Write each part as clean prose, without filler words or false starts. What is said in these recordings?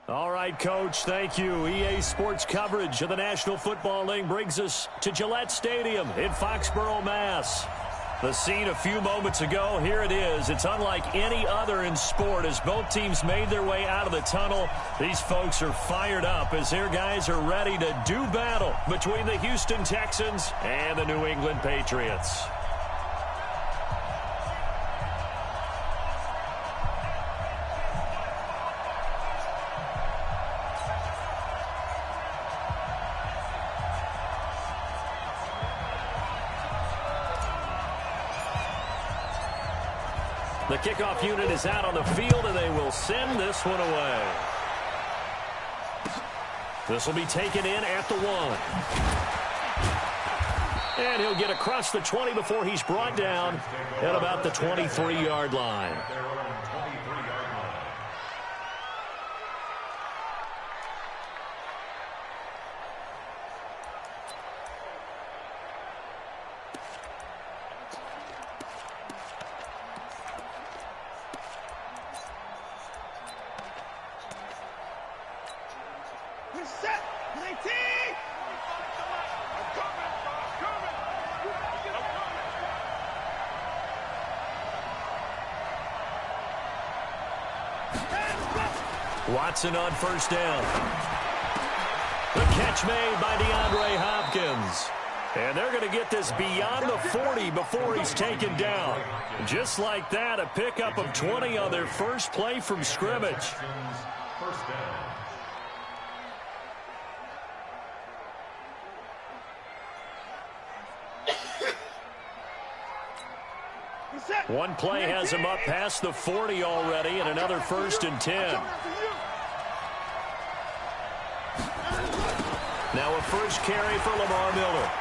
All right, Coach, thank you. EA Sports coverage of the National Football League brings us to Gillette Stadium in Foxborough, Mass. The scene a few moments ago, here it is. It's unlike any other in sport as both teams made their way out of the tunnel. These folks are fired up as their guys are ready to do battle between the Houston Texans and the New England Patriots. The kickoff unit is out on the field, and they will send this one away. This will be taken in at the 1. And he'll get across the 20 before he's brought down at about the 23-yard line. Watson on first down. The catch made by DeAndre Hopkins. And they're going to get this beyond the 40 before he's taken down. Just like that, a pickup of 20 on their first play from scrimmage. First down. One play has him up past the 40 already, and another 1st and 10. Now a first carry for Lamar Miller.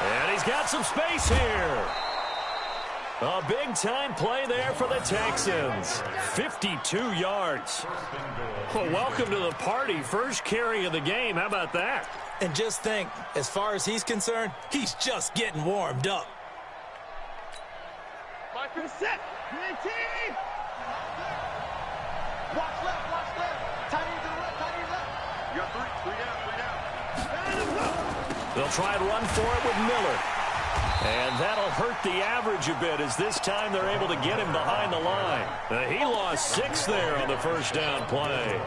And he's got some space here. A big-time play there for the Texans. 52 yards. Well, welcome to the party. First carry of the game. How about that? And just think, as far as he's concerned, he's just getting warmed up. Set. Watch left, watch left. Tight end to the left, tight end left. You got three out. They'll try and run for it with Miller. And that'll hurt the average a bit as this time they're able to get him behind the line. He lost 6 there on the first down play.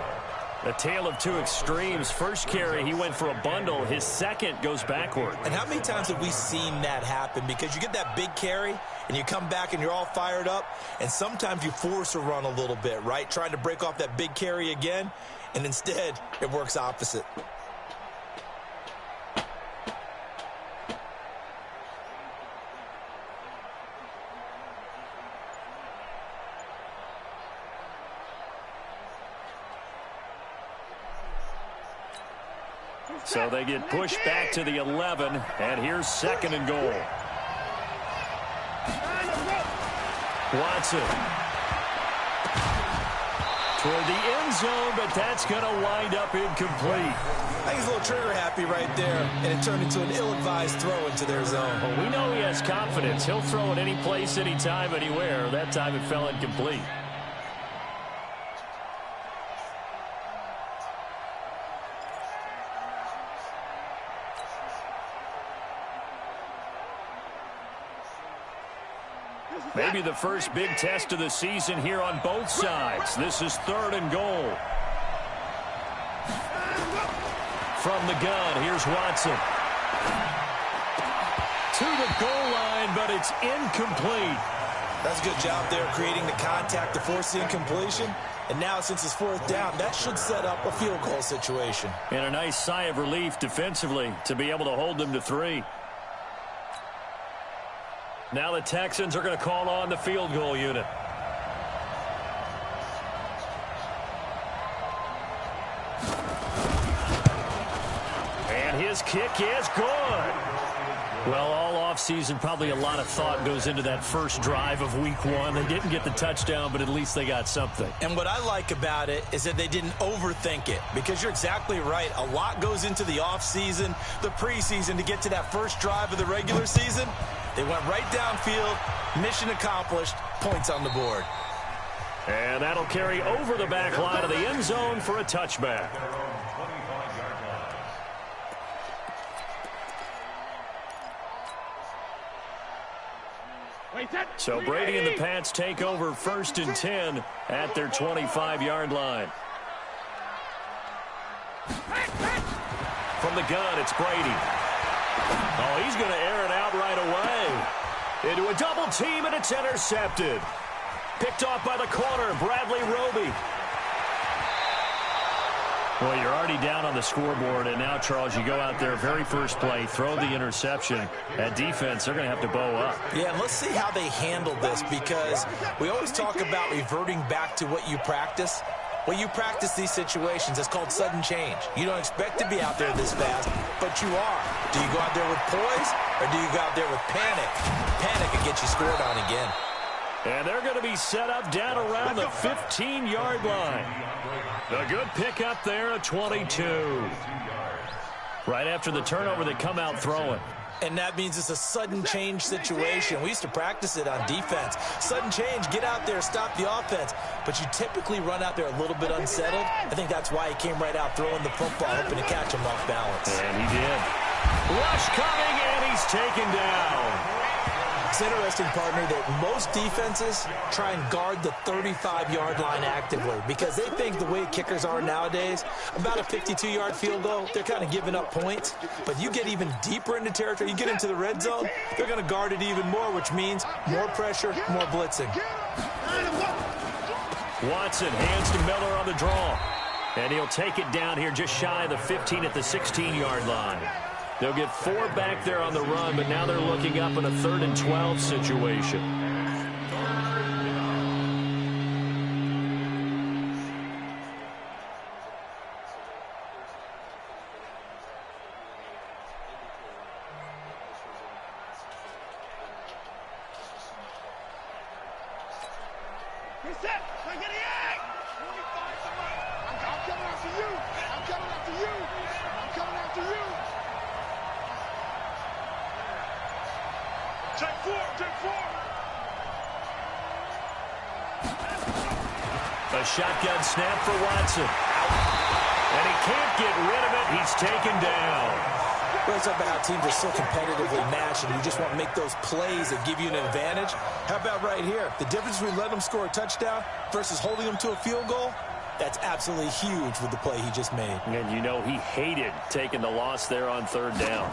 A tale of two extremes. First carry, he went for a bundle. His second goes backward. And how many times have we seen that happen? Because you get that big carry, and you come back and you're all fired up, and sometimes you force a run a little bit, right? Trying to break off that big carry again, and instead it works opposite. So they get pushed back to the 11, and here's 2nd and goal. Watson toward the end zone, but that's going to wind up incomplete. I think he's a little trigger happy right there, and it turned into an ill-advised throw into their zone. Well, we know he has confidence. He'll throw it any place, anytime, anywhere. That time it fell incomplete. Maybe the first big test of the season here on both sides. This is 3rd and goal. From the gun, here's Watson. To the goal line, but it's incomplete. That's a good job there creating the contact to force the incompletion. And now, since it's 4th down, that should set up a field goal situation. And a nice sigh of relief defensively to be able to hold them to 3. Now the Texans are going to call on the field goal unit. And his kick is good. Well, all offseason, probably a lot of thought goes into that first drive of week 1. They didn't get the touchdown, but at least they got something. And what I like about it is that they didn't overthink it, because you're exactly right. A lot goes into the offseason, the preseason, to get to that first drive of the regular season. They went right downfield, mission accomplished, points on the board. And that'll carry over the back line of the end zone for a touchback. So Brady and the Pats take over 1st and 10 at their 25-yard line. From the gun, it's Brady. Oh, he's going to air it out right away. Into a double team, and it's intercepted. Picked off by the corner, Bradley Roby. Well, you're already down on the scoreboard, and now, Charles, you go out there, very first play, throw the interception. At defense, they're going to have to bow up. Yeah, and let's see how they handle this, because we always talk about reverting back to what you practice. When you practice these situations, it's called sudden change. You don't expect to be out there this fast, but you are. Do you go out there with poise, or do you go out there with panic? Panic can get you scored on again. And they're going to be set up down around the 15-yard line. A good pickup there at 22. Right after the turnover, they come out throwing. And that means it's a sudden change situation. We used to practice it on defense. Sudden change, get out there, stop the offense. But you typically run out there a little bit unsettled. I think that's why he came right out throwing the football, hoping to catch him off balance. And he did. Rush coming, and he's taken down. It's interesting, partner, that most defenses try and guard the 35-yard line actively because they think the way kickers are nowadays, about a 52-yard field goal, they're kind of giving up points. But you get even deeper into territory, you get into the red zone, they're going to guard it even more, which means more pressure, more blitzing. Watson hands to Miller on the draw. And he'll take it down here just shy of the 15 at the 16-yard line. They'll get 4 back there on the run, but now they're looking up in a 3rd and 12 situation. A shotgun snap for Watson. And he can't get rid of it. He's taken down. Well, it's about how teams are so competitively matched, and you just want to make those plays that give you an advantage. How about right here? The difference between letting them score a touchdown versus holding them to a field goal, that's absolutely huge with the play he just made. And you know he hated taking the loss there on 3rd down.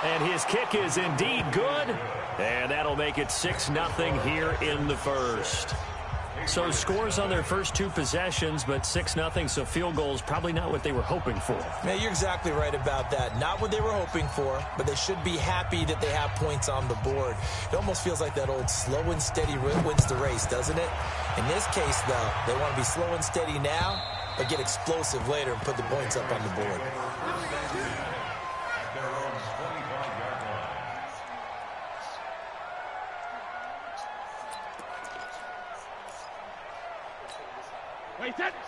And his kick is indeed good. And that'll make it 6-0 here in the first. So scores on their first 2 possessions, but 6-0, so field goals probably not what they were hoping for. Man, you're exactly right about that. Not what they were hoping for, but they should be happy that they have points on the board. It almost feels like that old slow and steady wins the race, doesn't it? In this case, though, they want to be slow and steady now, but get explosive later and put the points up on the board.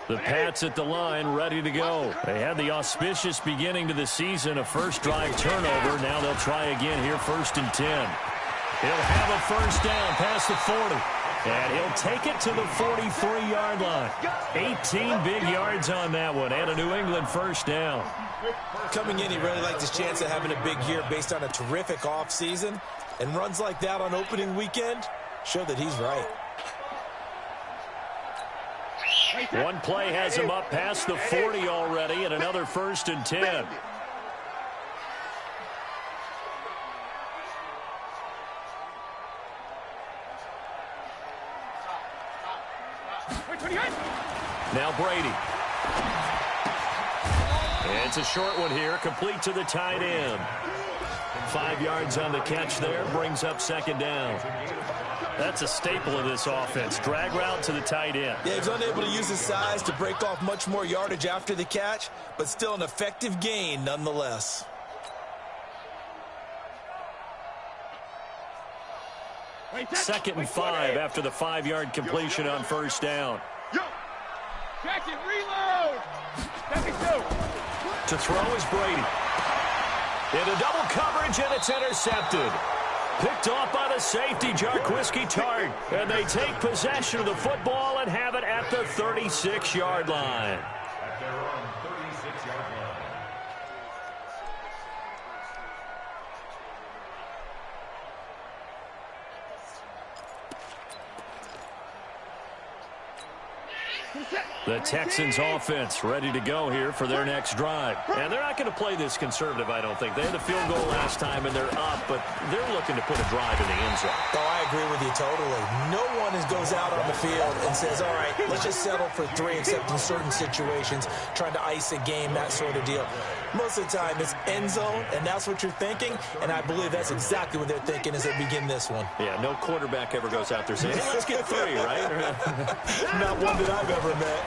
The Pats at the line, ready to go. They had the auspicious beginning to the season, a first drive turnover. Now they'll try again here, 1st and 10. He'll have a first down past the 40. And he'll take it to the 43-yard line. 18 big yards on that one, and a New England first down. Coming in, he really liked his chance of having a big year based on a terrific offseason. And runs like that on opening weekend show that he's right. One play has him up past the 40 already, and another 1st and 10. Now Brady. It's a short one here, complete to the tight end. 5 yards on the catch there, brings up 2nd down. That's a staple of this offense. Drag route to the tight end. Yeah, he's unable to use his size to break off much more yardage after the catch, but still an effective gain nonetheless. Second and 5 after the 5-yard completion on first down. Check it, reload. To throw is Brady. Into double coverage, and it's intercepted. Picked off by the safety, Jarquiski Tart. And they take possession of the football and have it at the 36-yard line. At their own 36-yard line. The Texans offense ready to go here for their next drive. And they're not going to play this conservative, I don't think. They had a field goal last time, and they're up, but they're looking to put a drive in the end zone. Oh, I agree with you totally. No one goes out on the field and says, all right, let's just settle for 3, except in certain situations, trying to ice a game, that sort of deal. Most of the time, it's end zone, and that's what you're thinking, and I believe that's exactly what they're thinking as they begin this one. Yeah, no quarterback ever goes out there saying, hey, let's get 3, right? Not one that I've ever met.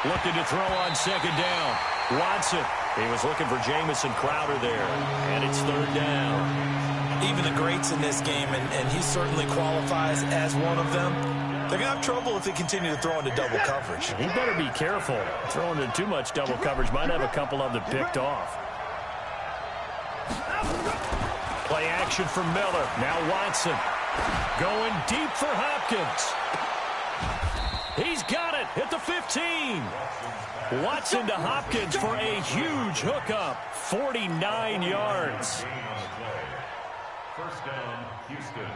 Looking to throw on second down. Watson. He was looking for Jamison Crowder there. And it's third down. Even the greats in this game, and he certainly qualifies as one of them, they're going to have trouble if they continue to throw into double coverage. He better be careful. Throwing into too much double coverage might have a couple of them picked off. Play action from Miller. Now Watson. Going deep for Hopkins. He's got it at the 15. Watson to Hopkins for a huge hookup. 49 yards. First down, Houston.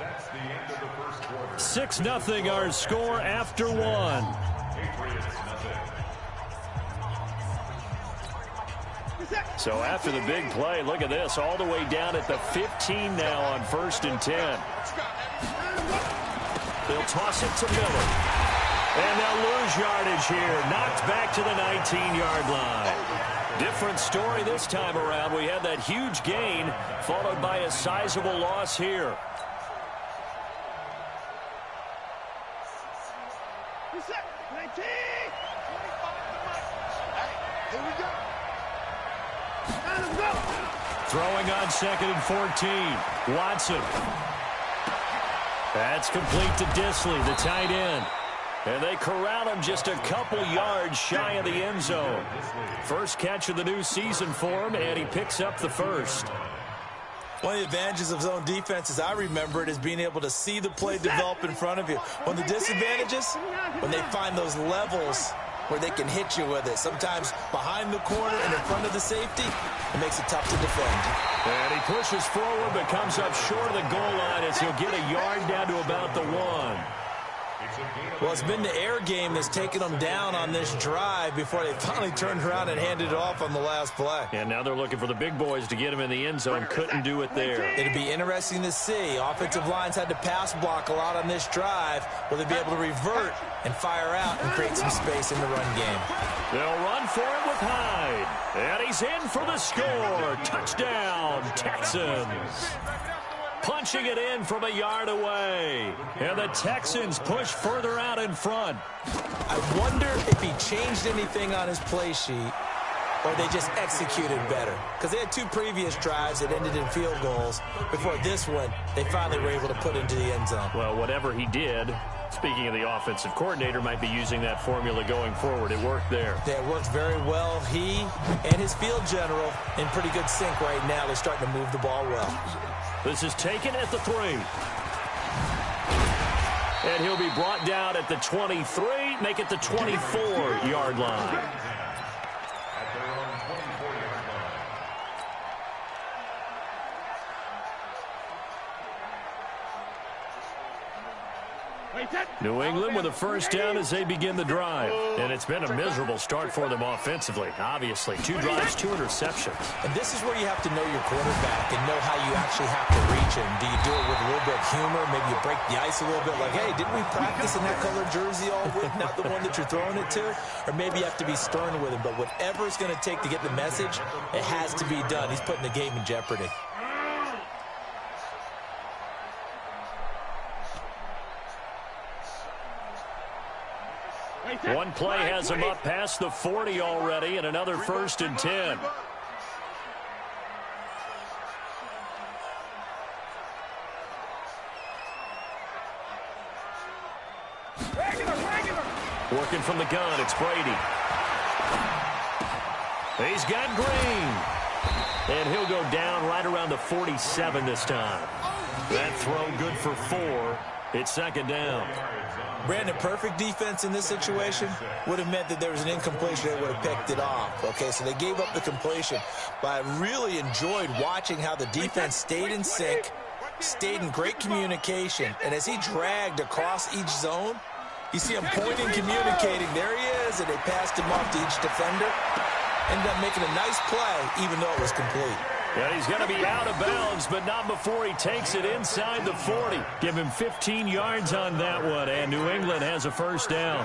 That's the end of the first quarter. 6-0 our score after 1. Patriots, nothing. So after the big play, look at this, all the way down at the 15 now on 1st and 10. They'll toss it to Miller. And they'll lose yardage here. Knocked back to the 19-yard line. Different story this time around. We had that huge gain, followed by a sizable loss here. Throwing on 2nd and 14. Watson. That's complete to Disley, the tight end. And they corral him just a couple yards shy of the end zone. First catch of the new season for him, and he picks up the first. One of the advantages of zone defense, as I remember it, is being able to see the play develop in front of you. One of the disadvantages, when they find those levels where they can hit you with it. Sometimes behind the corner and in front of the safety, it makes it tough to defend. And he pushes forward but comes up short of the goal line as he'll get a yard down to about the 1. Well, it's been the air game that's taken them down on this drive before they finally turned around and handed it off on the last play. And now they're looking for the big boys to get him in the end zone. Couldn't do it there. It'd be interesting to see. Offensive lines had to pass block a lot on this drive. Will they be able to revert and fire out and create some space in the run game? They'll run for it with Hyde. And he's in for the score. Touchdown, Texans. Punching it in from a yard away. And the Texans push further out in front. I wonder if he changed anything on his play sheet or they just executed better. Because they had 2 previous drives that ended in field goals. Before this one, they finally were able to put into the end zone. Well, whatever he did, speaking of the offensive coordinator, might be using that formula going forward. It worked there. Yeah, it worked very well. He and his field general in pretty good sync right now. They're starting to move the ball well. This is taken at the 3. And he'll be brought down at the 23, make it the 24-yard line. At their own 24-yard line. New England with a first down as they begin the drive. And it's been a miserable start for them offensively, obviously. 2 drives, 2 interceptions. And this is where you have to know your quarterback and know how you actually have to reach him. Do you do it with a little bit of humor? Maybe you break the ice a little bit like, hey, didn't we practice in that colored jersey all week, not the one that you're throwing it to? Or maybe you have to be stern with him. But whatever it's going to take to get the message, it has to be done. He's putting the game in jeopardy. One play has him up past the 40 already, and another 1st and 10. Working from the gun, it's Brady. He's got Green. And he'll go down right around the 47 this time. That throw good for 4. It's second down. Brandon, perfect defense in this situation would have meant that there was an incompletion. They would have picked it off. Okay, so they gave up the completion. But I really enjoyed watching how the defense stayed in sync, stayed in great communication. And as he dragged across each zone, you see him pointing, communicating. There he is, and they passed him off to each defender. Ended up making a nice play, even though it was complete. Yeah, he's going to be out of bounds, but not before he takes it inside the 40. Give him 15 yards on that one, and New England has a first down.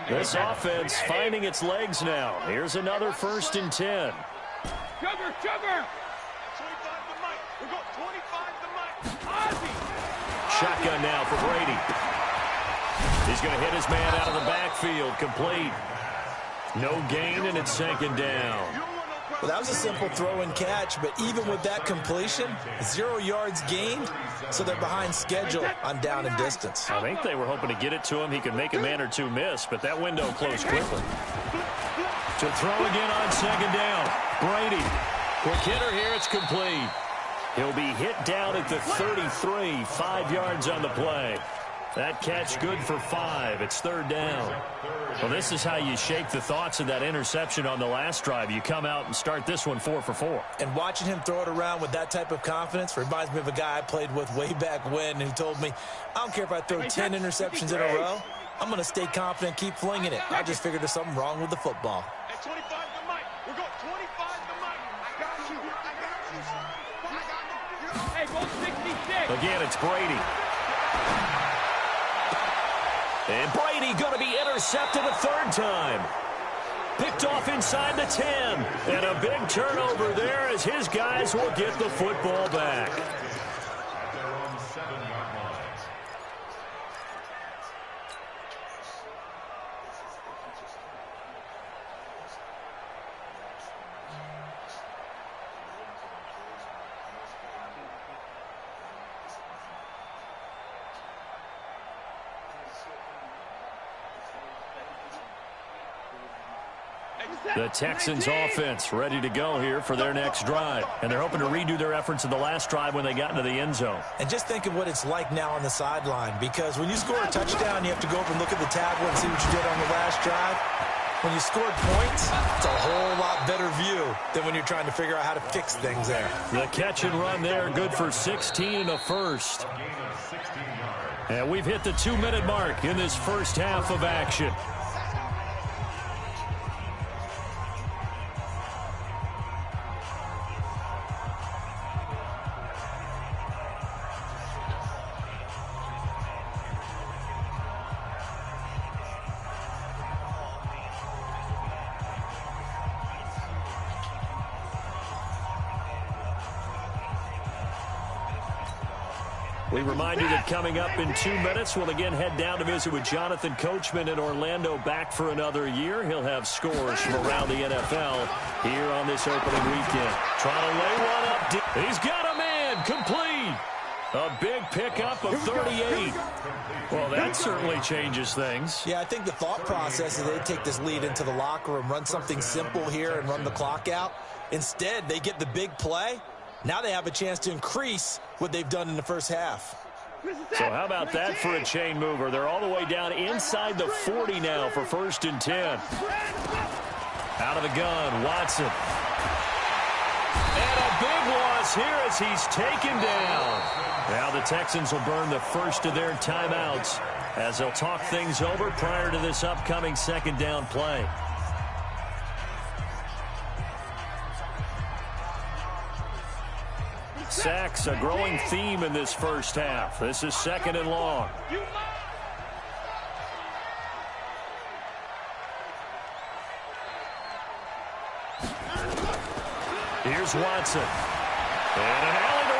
This offense finding its legs now. Here's another 1st and 10. Sugar! 25 to Mike. We got 25 to Mike. Ozzie! Shotgun now for Brady. He's going to hit his man out of the backfield. Complete. No gain, and it's second down. Well, that was a simple throw and catch, but even with that completion, 0 yards gained, so they're behind schedule on down and distance. I think they were hoping to get it to him. He could make a man or two miss, but that window closed quickly. To throw again on second down. Brady. Quick hitter here. It's complete. He'll be hit down at the 33. 5 yards on the play. That catch good for 5. It's third down. Well, this is how you shake the thoughts of that interception on the last drive. You come out and start this one 4 for 4. And watching him throw it around with that type of confidence reminds me of a guy I played with way back when who told me, I don't care if I throw 10 interceptions in a row. I'm going to stay confident, keep flinging it. I just figured there's something wrong with the football. At 25 to Mike. We got 25 to Mike. I got you. Hey, go 66. Again, it's Brady. And Brady going to be intercepted a third time. Picked off inside the 10. And a big turnover there as his guys will get the football back. The Texans offense ready to go here for their next drive. And they're hoping to redo their efforts in the last drive when they got into the end zone. And just think of what it's like now on the sideline, because when you score a touchdown, you have to go over and look at the tablet and see what you did on the last drive. When you scored points, it's a whole lot better view than when you're trying to figure out how to fix things there. The catch and run there, good for 16 and a first. And we've hit the 2-minute mark in this first half of action. We remind you that coming up in 2 minutes, we'll again head down to visit with Jonathan Coachman in Orlando, back for another year. He'll have scores from around the NFL here on this opening weekend. Trying to lay one up. He's got a man. Complete. A big pickup of 38. Well, that certainly changes things. Yeah, I think the thought process is they take this lead into the locker room, run something simple here and run the clock out. Instead, they get the big play. Now they have a chance to increase what they've done in the first half. So how about that for a chain mover? They're all the way down inside the 40 now for 1st and 10. Out of the gun, Watson. And a big loss here as he's taken down. Now the Texans will burn the first of their timeouts as they'll talk things over prior to this upcoming second down play. Sacks, a growing theme in this first half. This is 2nd and long. Here's Watson. And an alley to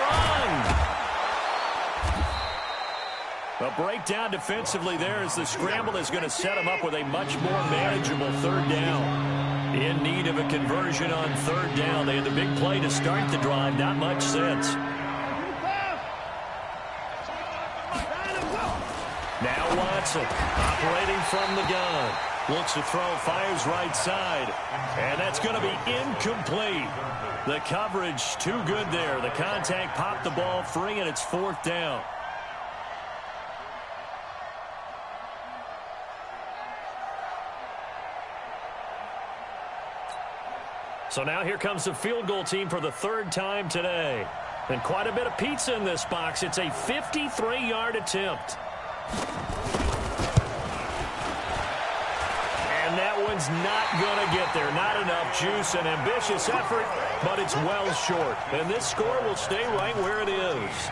run. A breakdown defensively there as the scramble is going to set him up with a much more manageable third down. In need of a conversion on third down. They had the big play to start the drive. Not much sense. Now Watson operating from the gun. Looks to throw, fires right side. And that's going to be incomplete. The coverage too good there. The contact popped the ball free, and it's 4th down. So now here comes the field goal team for the 3rd time today. And quite a bit of pizza in this box. It's a 53-yard attempt. And that one's not going to get there. Not enough juice, an ambitious effort, but it's well short. And this score will stay right where it is.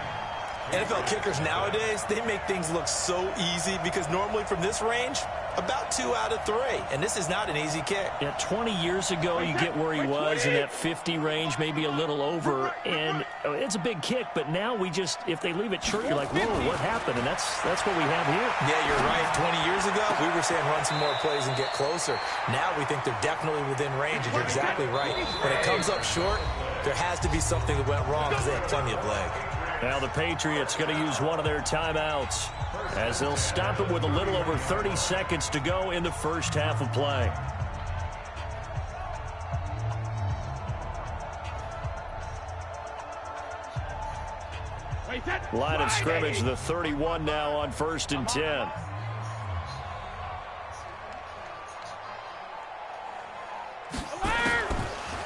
NFL kickers nowadays, they make things look so easy because normally from this range, about 2 out of 3. And this is not an easy kick. Yeah, 20 years ago, you get where he was in that 50 range, maybe a little over. And it's a big kick, but now we just, if they leave it short, you're like, whoa, what happened? And that's what we have here. Yeah, you're right. 20 years ago, we were saying run some more plays and get closer. Now we think they're definitely within range, and you're exactly right. When it comes up short, there has to be something that went wrong because they have plenty of leg. Now the Patriots going to use one of their timeouts as they'll stop it with a little over 30 seconds to go in the first half of play. Line of scrimmage, the 31 now on 1st and 10.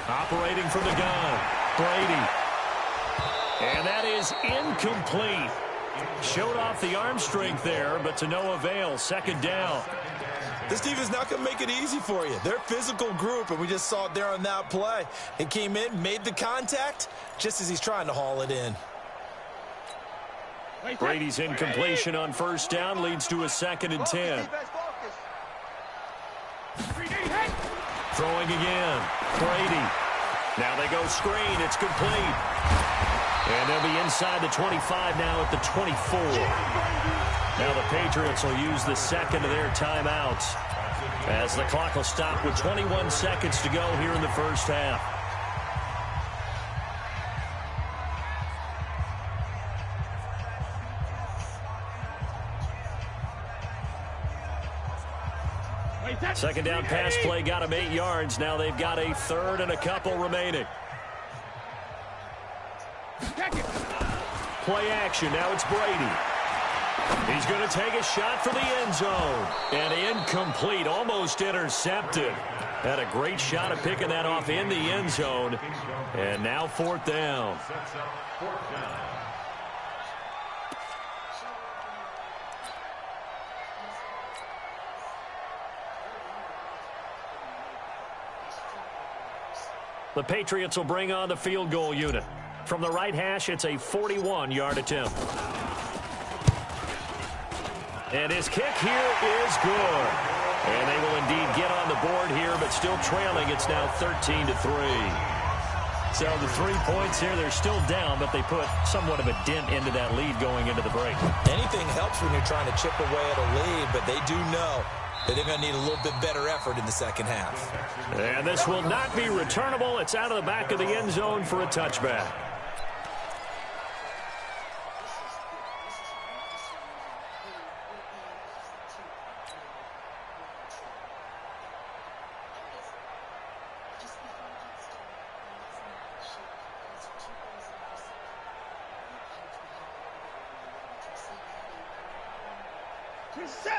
Operating from the gun, Brady. And that is incomplete. Showed off the arm strength there, but to no avail. 2nd down. This defense not going to make it easy for you. They're a physical group, and we just saw it there on that play. It came in, made the contact, just as he's trying to haul it in. Brady's incompletion on 1st down leads to a 2nd and 10. Throwing again. Brady. Now they go screen. It's complete. And they'll be inside the 25 now at the 24. Now the Patriots will use the 2nd of their timeouts as the clock will stop with 21 seconds to go here in the first half. Second down pass play got them 8 yards. Now they've got a 3rd and a couple remaining. Play action. Now it's Brady. He's going to take a shot for the end zone. And incomplete. Almost intercepted. Had a great shot at picking that off in the end zone. And now 4th down. The Patriots will bring on the field goal unit. From the right hash, it's a 41-yard attempt. And his kick here is good. And they will indeed get on the board here, but still trailing. It's now 13-3. So the 3 points here, they're still down, but they put somewhat of a dent into that lead going into the break. Anything helps when you're trying to chip away at a lead, but they do know that they're going to need a little bit better effort in the second half. And this will not be returnable. It's out of the back of the end zone for a touchback.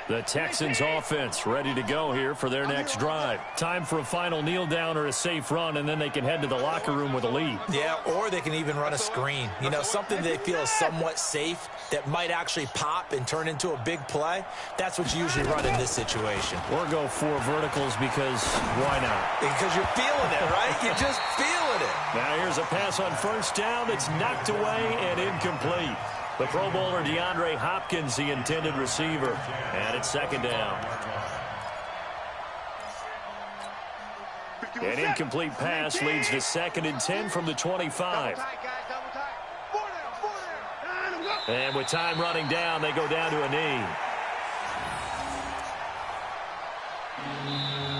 The Texans offense ready to go here for their next drive. Time for a final kneel down or a safe run, and then they can head to the locker room with a lead. Yeah, or they can even run a screen. You know, something they feel is somewhat safe that might actually pop and turn into a big play. That's what you usually run in this situation. Or go 4 verticals because why not? Because you're feeling it, right? You're just feeling it. Now here's a pass on 1st down. It's knocked away and incomplete. The Pro Bowler DeAndre Hopkins, the intended receiver. And it's 2nd down. An incomplete pass leads to 2nd and 10 from the 25. And with time running down, they go down to a knee.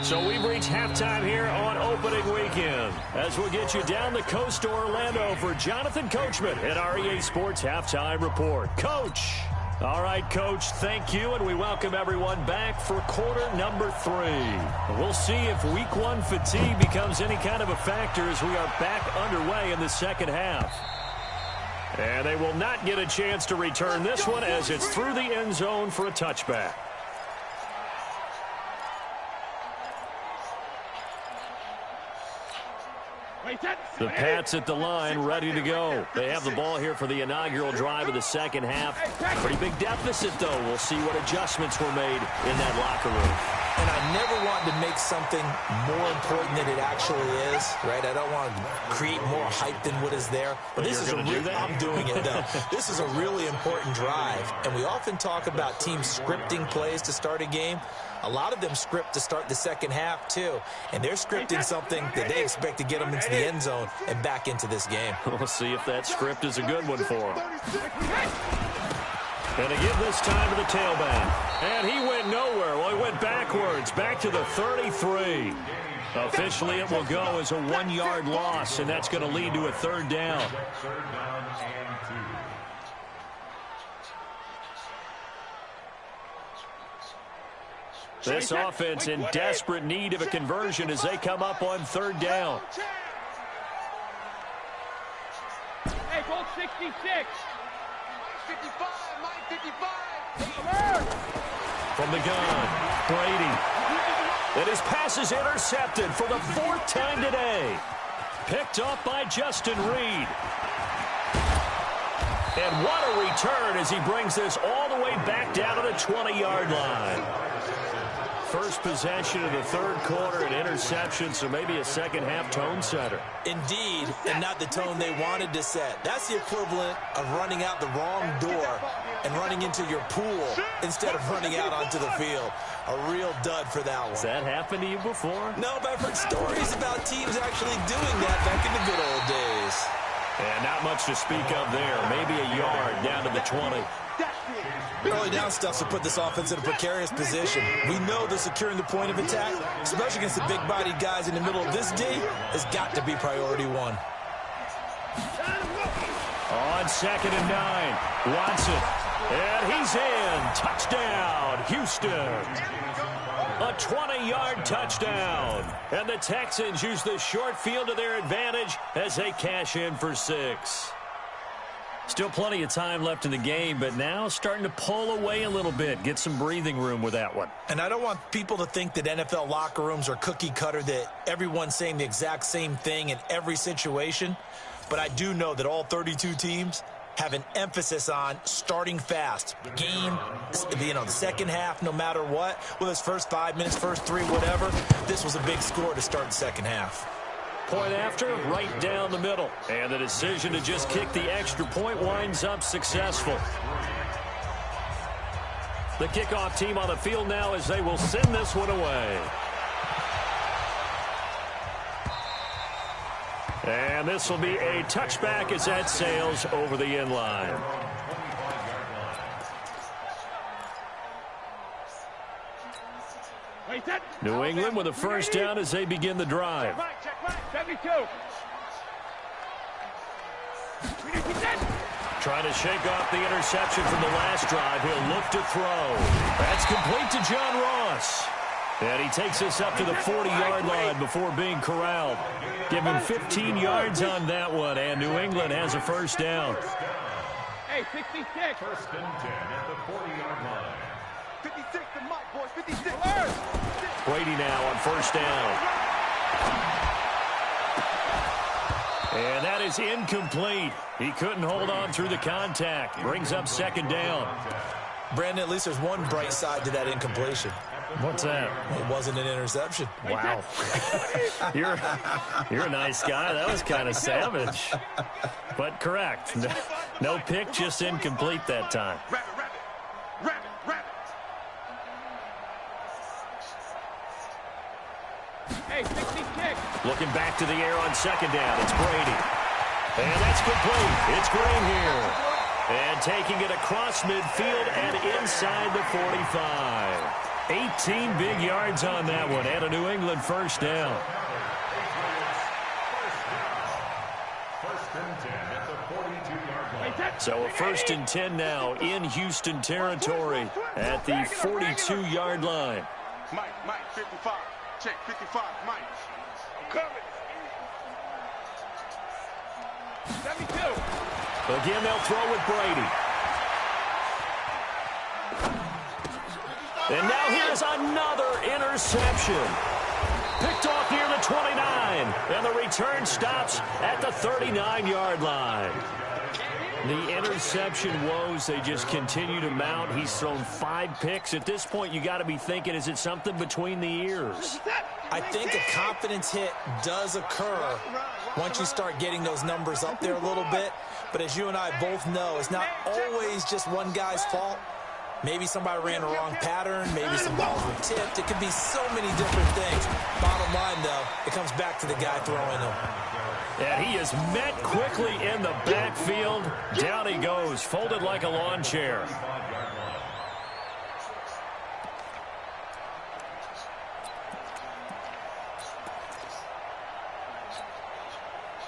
So we've reached halftime here on opening weekend as we'll get you down the coast to Orlando for Jonathan Coachman at our EA Sports Halftime Report. Coach. All right, Coach, thank you, and we welcome everyone back for quarter number 3. We'll see if week 1 fatigue becomes any kind of a factor as we are back underway in the second half. And they will not get a chance to return this one as it's through the end zone for a touchback. The Pats at the line, ready to go. They have the ball here for the inaugural drive of the second half. Pretty big deficit, though. We'll see what adjustments were made in that locker room. And I never want to make something more important than it actually is, right? I don't want to create more hype than what is there. But this is I'm doing it, though. This is a really important drive. And we often talk about teams scripting plays to start a game. A lot of them script to start the second half, too. And they're scripting something that they expect to get them into the end zone and back into this game. We'll see if that script is a good one for them. And to give this time to the tailback. And he went nowhere. Well, he went backwards, back to the 33. Officially, it will go as a 1-yard loss, and that's going to lead to a third down. This offense in desperate need of a conversion as they come up on third down. Hey, Bolt 66. 55, Mike 55. From the gun, Brady. And his pass is intercepted for the 4th time today. Picked up by Justin Reed. And what a return as he brings this all the way back down to the 20-yard line. First possession of the third quarter, an interception, so maybe a second-half tone setter. Indeed, and not the tone they wanted to set. That's the equivalent of running out the wrong door and running into your pool instead of running out onto the field. A real dud for that one. Has that happened to you before? No, but I've heard stories about teams actually doing that back in the good old days. And not much to speak of there. Maybe a yard down to the 20. Early down stuff to put this offense in a precarious position. We know that securing the point of attack, especially against the big-bodied guys in the middle of this D, has got to be priority 1. On 2nd and 9, Watson. And he's in. Touchdown, Houston. A 20-yard touchdown. And the Texans use the short field to their advantage as they cash in for 6. Still plenty of time left in the game, but now starting to pull away a little bit, get some breathing room with that one. And I don't want people to think that NFL locker rooms are cookie cutter, that everyone's saying the exact same thing in every situation. But I do know that all 32 teams have an emphasis on starting fast. Game, the second half, no matter what, whether it's first 5 minutes, first 3, whatever, this was a big score to start the second half. Point after, right down the middle. And the decision to just kick the extra point winds up successful. The kickoff team on the field now as they will send this one away. And this will be a touchback as that sails over the end line. New England with a first down as they begin the drive. 72. Trying to shake off the interception from the last drive. He'll look to throw. That's complete to John Ross. And he takes us up to the 40-yard line before being corralled. Give him 15 yards on that one, and New England has a first down. Hey, 66. First and 10 at the 40-yard line. 56 to Mike, boys. 56. Brady now on first down. And that is incomplete. He couldn't hold on through the contact. Brings up second down. Brandon, at least there's one bright side to that incompletion. What's that? It wasn't an interception. Wow. You're a nice guy. That was kind of savage. But correct. No pick, just incomplete that time. Hey, 66. Looking back to the air on second down. It's Brady. And that's complete. It's Green here. And taking it across midfield and inside the 45. 18 big yards on that one, and a New England first down. So a 1st and 10 now in Houston territory at the 42-yard line. Mike, 55. Check, 55, Mike. I'm coming. 72. Again, they'll throw with Brady. And now here's another interception. Picked off near the 29. And the return stops at the 39-yard line. The interception woes, they just continue to mount. He's thrown 5 picks. At this point, you got to be thinking, is it something between the ears? I think a confidence hit does occur once you start getting those numbers up there a little bit. But as you and I both know, it's not always just one guy's fault. Maybe somebody ran a wrong pattern. Maybe some balls were tipped. It could be so many different things. Bottom line, though, it comes back to the guy throwing them. And he is met quickly in the backfield. Down he goes, folded like a lawn chair.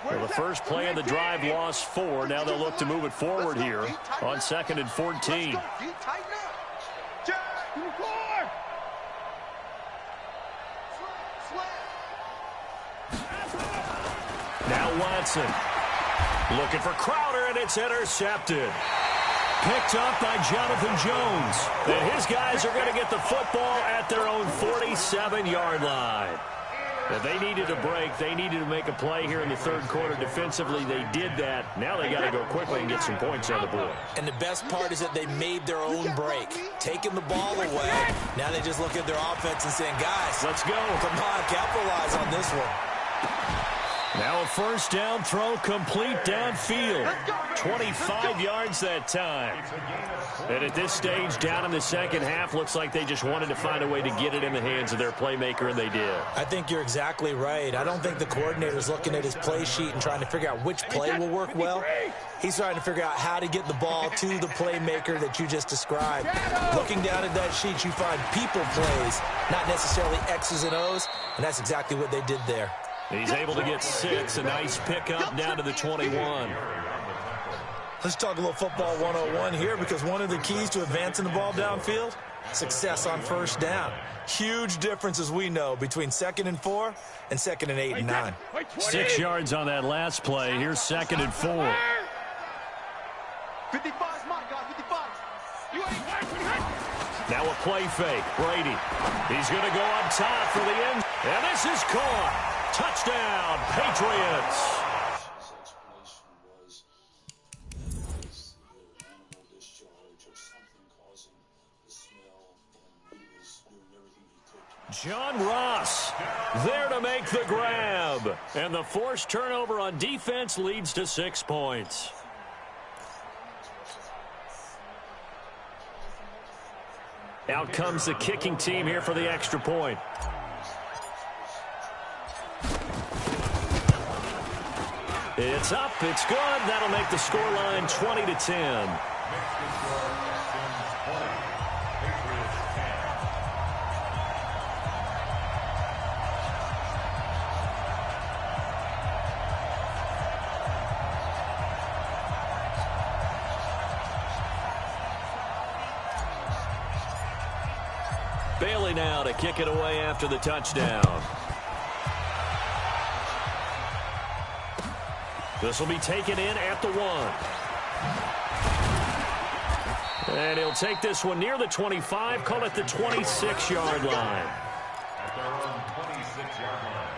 Well, the first play of the drive lost 4. Now they'll look to move it forward here on 2nd and 14. Now Watson looking for Crowder, and it's intercepted. Picked up by Jonathan Jones. And his guys are going to get the football at their own 47-yard line. If they needed a break, they needed to make a play here in the 3rd quarter. Defensively, they did that. Now they got to go quickly and get some points on the board. And the best part is that they made their own break, taking the ball away. Now they just look at their offense and saying, guys, let's go. Come on, capitalize on this one. Now a 1st down throw complete downfield. 25 yards that time. And at this stage, down in the 2nd half, looks like they just wanted to find a way to get it in the hands of their playmaker, and they did. I think you're exactly right. I don't think the coordinator's looking at his play sheet and trying to figure out which play will work well. He's trying to figure out how to get the ball to the playmaker that you just described. Looking down at that sheet, you find people plays, not necessarily X's and O's, and that's exactly what they did there. He's able to get 6, a nice pickup down to the 21. Let's talk a little football 101 here, because one of the keys to advancing the ball downfield, success on 1st down. Huge difference, as we know, between 2nd and 4 and 2nd and 8 and 9. 6 yards on that last play. Here's 2nd and 4. 55's my guy, 55. Now a play fake. Brady. He's going to go up top for the end. And this is caught. Touchdown, Patriots. John Ross there to make the grab. And the forced turnover on defense leads to 6 points. Out comes the kicking team here for the extra point. It's up, it's good. That'll make the scoreline 20-10. Bailey now to kick it away after the touchdown. This will be taken in at the 1. And he'll take this one near the 25, call it the 26-yard line. At their own 26-yard line.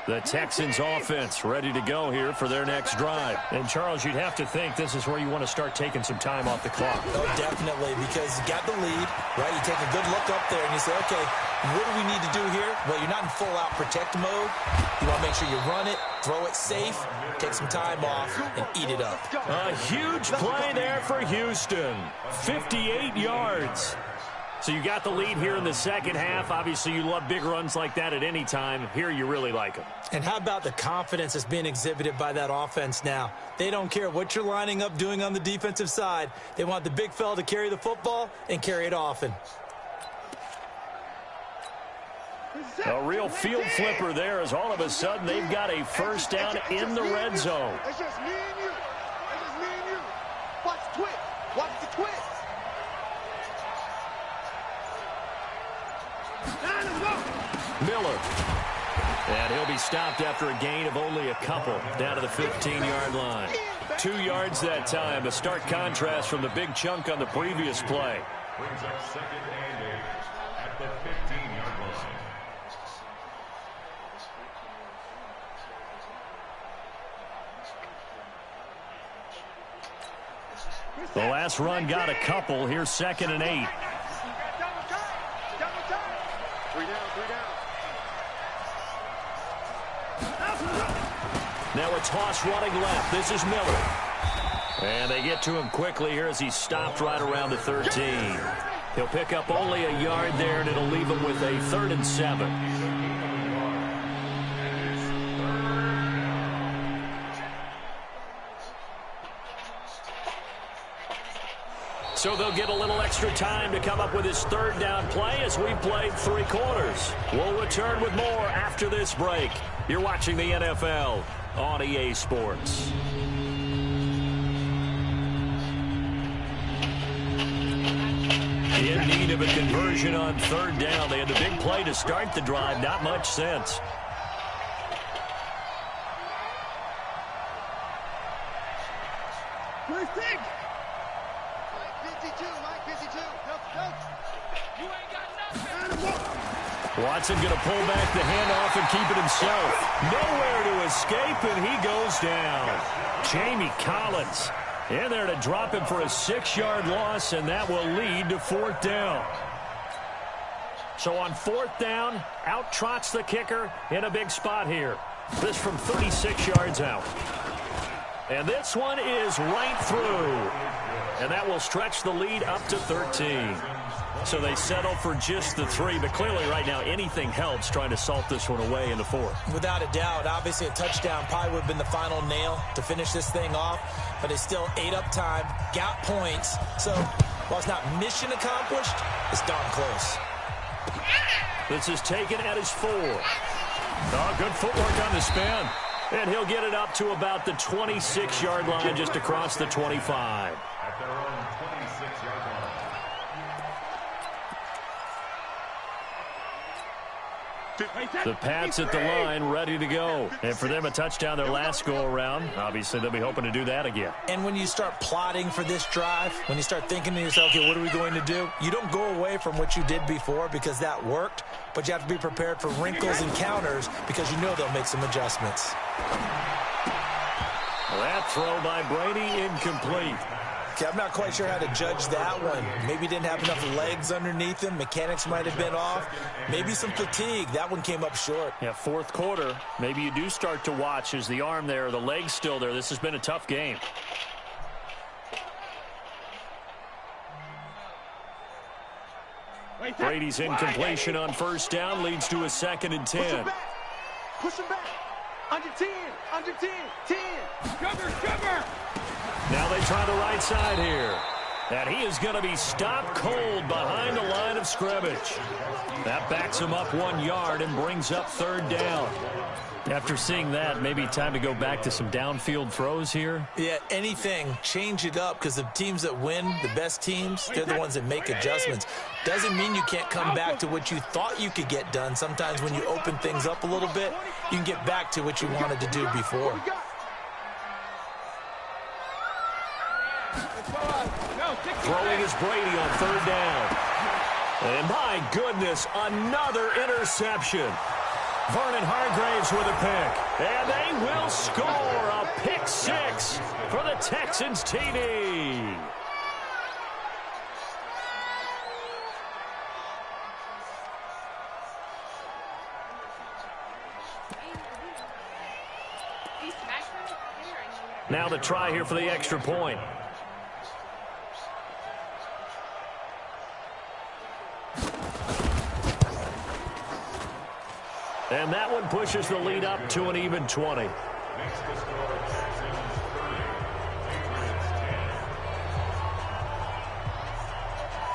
The Texans offense ready to go here for their next drive. And, Charles, you'd have to think this is where you want to start taking some time off the clock. Oh, definitely, because you got the lead, right? You take a good look up there and you say, okay, what do we need to do here? Well, you're not in full-out protect mode. You want to make sure you run it, throw it safe, take some time off, and eat it up. A huge play there for Houston. 58 yards. So you got the lead here in the 2nd half. Obviously, you love big runs like that at any time. Here, you really like them. And how about the confidence that's being exhibited by that offense now? They don't care what you're lining up doing on the defensive side. They want the big fella to carry the football and carry it often. A real field flipper there as all of a sudden they've got a first down in the red zone. It's just me and you. It's just me and you. Watch the twitch. Watch the twitch. Miller. And he'll be stopped after a gain of only a couple down to the 15-yard line. 2 yards that time, a stark contrast from the big chunk on the previous play. Brings up second and 8 at the 15-yard line. The last run got a couple. Here's second and 8. Double time. Double time. 3 down, 3 down. Now a toss running left. This is Miller. And they get to him quickly here as he's stopped right around the 13. He'll pick up only a yard there, and it'll leave him with a 3rd and 7. So they'll get a little extra time to come up with his 3rd down play as we've played 3 quarters. We'll return with more after this break. You're watching the NFL on EA Sports. In need of a conversion on 3rd down. They had the big play to start the drive. Not much sense. First take. Mike 52, Mike 52. Coach. You ain't got nothing. Watson going to pull back the handoff and keep it himself. Nowhere to escape, and he goes down. Jamie Collins in there to drop him for a 6-yard loss, and that will lead to 4th down. So on 4th down, out trots the kicker in a big spot here. This from 36 yards out. And this one is right through. And that will stretch the lead up to 13. So they settle for just the 3, but clearly right now anything helps trying to salt this one away in the 4th. Without a doubt, obviously a touchdown probably would have been the final nail to finish this thing off, but it's still ate up time, got points. So while it's not mission accomplished, it's darn close. This is taken at his 4. Oh, good footwork on the spin. And he'll get it up to about the 26-yard line just across the 25. At their own 26-yard line. The Pats at the line, ready to go. And for them, a touchdown their last go-around. Obviously, they'll be hoping to do that again. And when you start plotting for this drive, when you start thinking to yourself, okay, what are we going to do? You don't go away from what you did before because that worked, but you have to be prepared for wrinkles and counters because you know they'll make some adjustments. That throw by Brady incomplete. Okay, I'm not quite sure how to judge that one. Maybe he didn't have enough legs underneath him. Mechanics might have been off. Maybe some fatigue. That one came up short. Yeah, 4th quarter. Maybe you do start to watch. Is the arm there, the leg's still there? This has been a tough game. Brady's incompletion on 1st down leads to a 2nd and 10. Push him back. Under 10. Under 10. 10. Cover. Now they try the right side here. And he is going to be stopped cold behind the line of scrimmage. That backs him up 1 yard and brings up 3rd down. After seeing that, maybe time to go back to some downfield throws here. Yeah, anything. Change it up because the teams that win, the best teams, they're the ones that make adjustments. Doesn't mean you can't come back to what you thought you could get done. Sometimes when you open things up a little bit, you can get back to what you wanted to do before. Throwing is Brady on 3rd down. And my goodness, another interception. Vernon Hargraves with a pick. And they will score a pick 6 for the Texans TD. Now the try here for the extra point. And that one pushes the lead up to an even 20.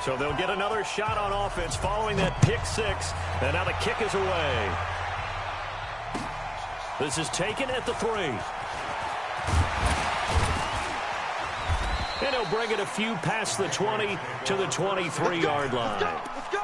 So they'll get another shot on offense following that pick six. And now the kick is away. This is taken at the 3. And he'll bring it a few past the 20 to the 23-yard line. Let's go.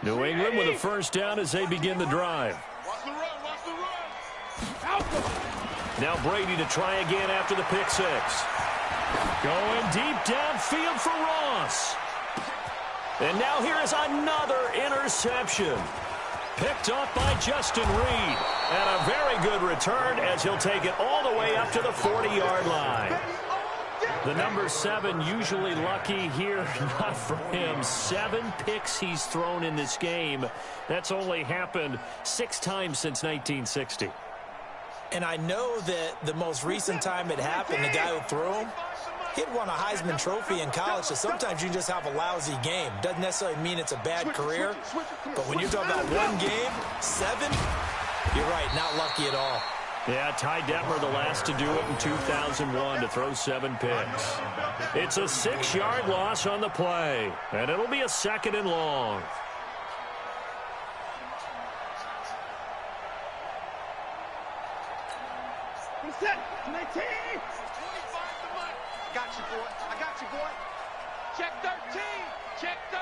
New England with a first down as they begin the drive. Watch the run, watch the run. Now Brady to try again after the pick six. Going deep downfield for Ross. And now here is another interception. Picked off by Justin Reed. And a very good return as he'll take it all the way up to the 40-yard line. The number 7 usually lucky here, not for him. 7 picks he's thrown in this game. That's only happened 6 times since 1960. And I know that the most recent time it happened, the guy who threw him, he'd won a Heisman Trophy in college, so sometimes you just have a lousy game. Doesn't necessarily mean it's a bad career, but when you're talking about one game, 7, you're right, not lucky at all. Yeah, Ty Detmer the last to do it in 2001 to throw 7 picks. It's a 6-yard loss on the play, and it'll be a 2nd and long. Set. 19. 25 the money. Got you, boy. I got you, boy. Check 13. Check 13.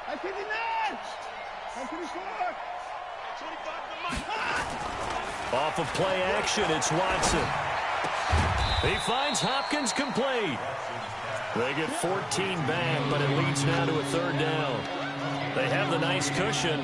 I 59. I 54. 25 the money. Off of play action, it's Watson. He finds Hopkins complete. They get 14 back, but it leads now to a 3rd down. They have the nice cushion.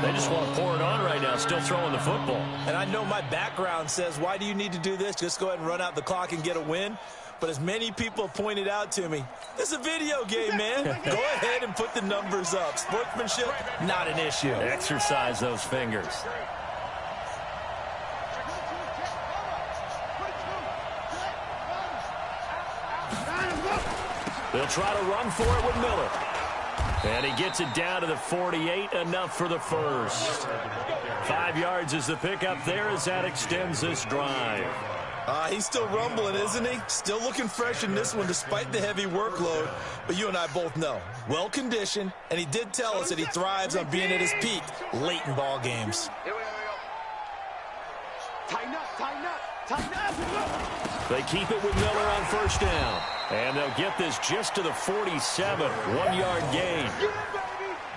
They just want to pour it on right now, still throwing the football. And I know my background says, why do you need to do this? Just go ahead and run out the clock and get a win. But as many people pointed out to me, this is a video game, man. Go ahead and put the numbers up. Sportsmanship, not an issue. Exercise those fingers. They'll try to run for it with Miller. And he gets it down to the 48, enough for the first. 5 yards is the pickup there as that extends this drive. He's still rumbling, isn't he? Still looking fresh in this one despite the heavy workload. But you and I both know, well-conditioned, and he did tell us that he thrives on being at his peak late in ball games. Here we go. Tighten up, tighten up, tighten up. They keep it with Miller on first down. And they'll get this just to the 47, 1-yard gain.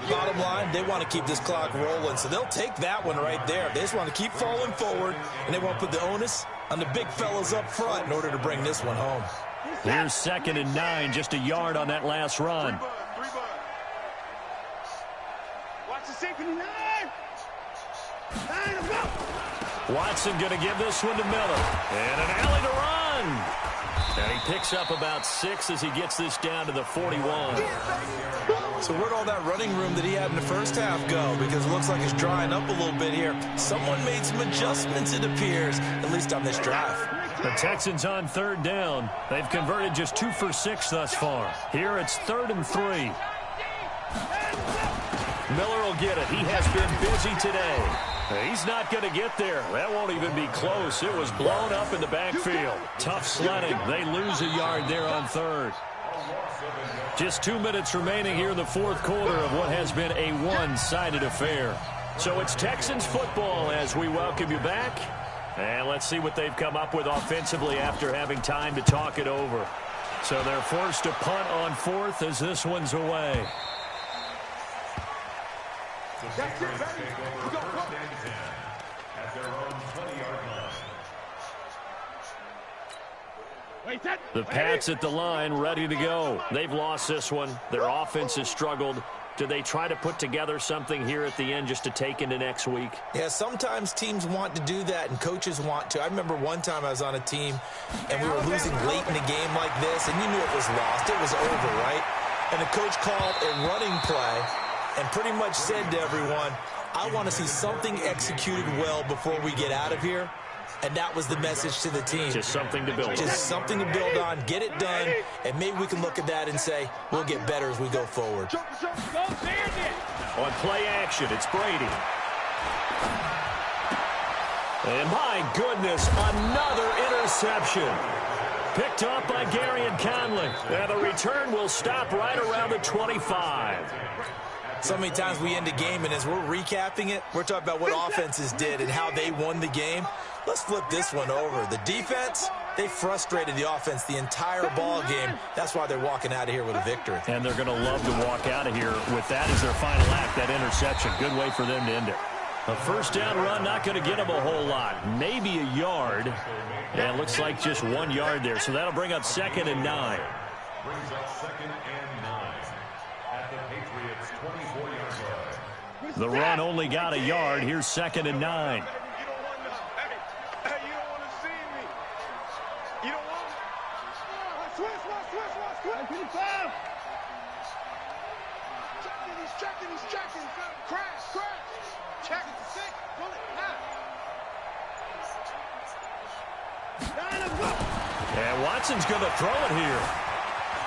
Bottom line, they want to keep this clock rolling, so they'll take that one right there. They just want to keep falling forward, and they want to put the onus on the big fellas up front in order to bring this one home. Here's 2nd and 9, just a yard on that last run. Watch the safety 9. 9, go. Watson going to give this one to Miller. And an alley to run. And he picks up about 6 as he gets this down to the 41. So where'd all that running room that he had in the first half go? Because it looks like it's drying up a little bit here. Someone made some adjustments, it appears, at least on this drive. The Texans on 3rd down. They've converted just 2 for 6 thus far. Here it's 3rd and 3. Miller will get it. He has been busy today. He's not going to get there. That won't even be close. It was blown up in the backfield. Tough sledding. They lose a yard there on 3rd. Just 2 minutes remaining here in the 4th quarter of what has been a one-sided affair. So it's Texans football as we welcome you back. And let's see what they've come up with offensively after having time to talk it over. So they're forced to punt on 4th as this one's away. That's it, baby. We go, go. At their own 20-yard line. The Pats at the line, ready to go. They've lost this one. Their offense has struggled. Do they try to put together something here at the end just to take into next week? Yeah, sometimes teams want to do that and coaches want to. I remember one time I was on a team and we were losing late in a game like this, and you knew it was lost. It was over, right? And the coach called a running play and pretty much said to everyone, I want to see something executed well before we get out of here. And that was the message to the team. Just something to build on. Just something to build on, get it done, and maybe we can look at that and say, we'll get better as we go forward. On play action, it's Brady. And my goodness, another interception. Picked up by Gary and Conley. And the return will stop right around the 25. So many times we end a game, and as we're recapping it, we're talking about what offenses did and how they won the game. Let's flip this one over. The defense, they frustrated the offense the entire ball game. That's why they're walking out of here with a victory. And they're going to love to walk out of here with that as their final act, that interception. Good way for them to end it. A first down run, not going to get them a whole lot. Maybe a yard. And it looks like just 1 yard there. So that'll bring up 2nd and 9. Brings up 2nd and 9 at the Patriots' 24-yard line. The run only got a yard. Here's 2nd and 9. He's checking. Crash. Check it to 6. Pull it now. And Watson's going to throw it here.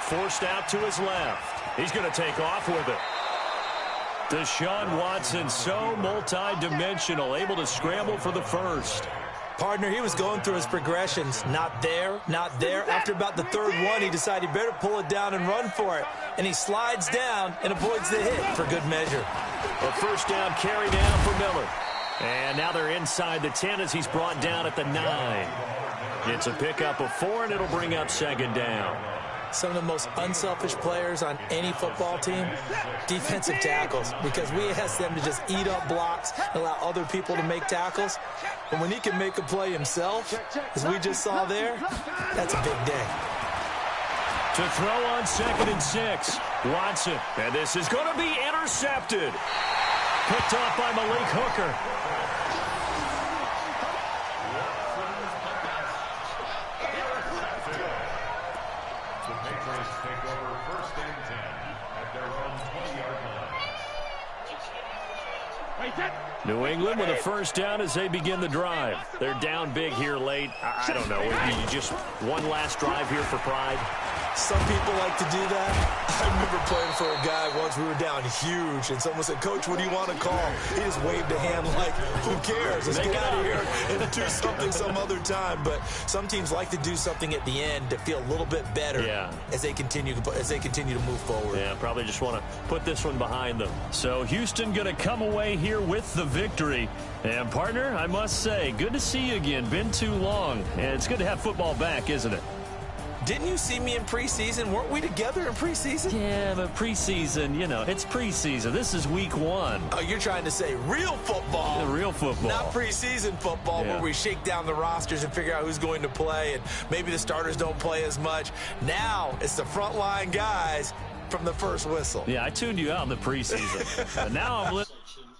Forced out to his left. He's going to take off with it. Deshaun Watson, so multi-dimensional, able to scramble for the first. Partner, he was going through his progressions. Not there, not there. After about the third one, he decided he better pull it down and run for it. And he slides down and avoids the hit for good measure. A first down carry down for Miller. And now they're inside the 10 as he's brought down at the 9. It's a pickup of 4, and it'll bring up 2nd down. Some of the most unselfish players on any football team, defensive tackles, because we ask them to just eat up blocks and allow other people to make tackles. But when he can make a play himself, as we just saw there, that's a big day. To throw on 2nd and 6, Watson. And this is going to be intercepted. Picked off by Malik Hooker. The Patriots take over 1st and 10 at their own 20-yard line. New England with a first down as they begin the drive. They're down big here late. I don't know. Just one last drive here for pride. Some people like to do that. I remember playing for a guy once. We were down huge, and someone said, "Coach, what do you want to call?" He just waved a hand like, who cares? Let's get out of here and do something some other time. But some teams like to do something at the end to feel a little bit better as they continue to move forward. Yeah, probably just want to put this one behind them. So Houston going to come away here with the victory. And, partner, I must say, good to see you again. Been too long. And it's good to have football back, isn't it? Didn't you see me in preseason? Weren't we together in preseason? Yeah, but preseason, it's preseason. This is week 1. Oh, you're trying to say real football. The real football. Not preseason football where we shake down the rosters and figure out who's going to play, and maybe the starters don't play as much. Now it's the frontline guys from the first whistle. Yeah, I tuned you out in the preseason. Now I'm listening.